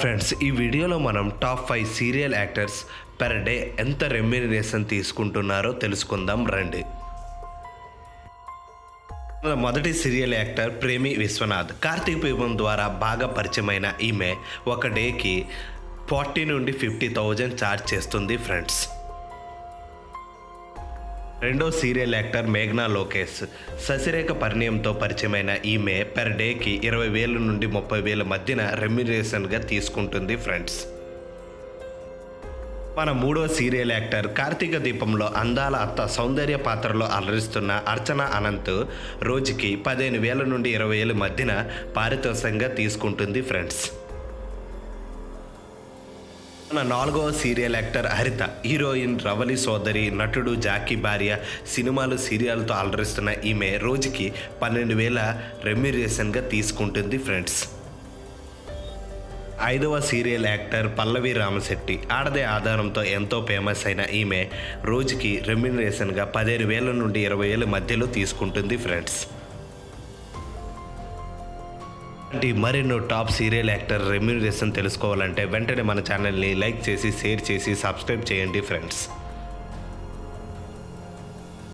Friends, ఈ వీడియోలో మనం top 5 serial actors per day ఎంత రెమ్యూనరేషన్ తీసుకుంటున్నారో తెలుసుకుందాం రండి. మొదటి సీరియల్ యాక్టర్ ప్రేమి విశ్వనాథ్. కార్తీక్ దీపం ద్వారా బాగా పరిచయమైన ఈమె ఒక డేకి 40 నుండి 50,000 ఛార్జ్ చేస్తుంది ఫ్రెండ్స్. రెండో సీరియల్ యాక్టర్ మేఘ్నా లోకేష్. శశిరేఖ పరిణయంతో పరిచయమైన ఈమె పెర్ డేకి 20,000 నుండి 30,000 మధ్యన రెమ్యునరేషన్గా తీసుకుంటుంది ఫ్రెండ్స్. మన మూడో సీరియల్ యాక్టర్ కార్తీక దీపంలో అందాల అత్త సౌందర్య పాత్రలో అలరిస్తున్న అర్చన అనంత్ రోజుకి 15,000 నుండి 20,000 మధ్యన పారితోషికంగా తీసుకుంటుంది ఫ్రెండ్స్. మన నాలుగవ సీరియల్ యాక్టర్ హరిత. హీరోయిన్ రవలి సోదరి, నటుడు జాకీ భార్య, సినిమాలు సీరియల్తో అలరిస్తున్న ఈమె రోజుకి 12,000 రెమ్యునరేషన్గా తీసుకుంటుంది ఫ్రెండ్స్. ఐదవ సీరియల్ యాక్టర్ పల్లవి రామశెట్టి. ఆడదే ఆధారంతో ఎంతో ఫేమస్ అయిన ఈమె రోజుకి రెమ్యునరేషన్గా 15,000 నుండి 20,000 మధ్యలో తీసుకుంటుంది ఫ్రెండ్స్. మరెన్నో టాప్ సీరియల్ యాక్టర్ రెమ్యునరేషన్ తెలుసుకోవాలంటే వెంటనే మన ఛానల్ని లైక్ చేసి, షేర్ చేసి, సబ్స్క్రైబ్ చేయండి ఫ్రెండ్స్.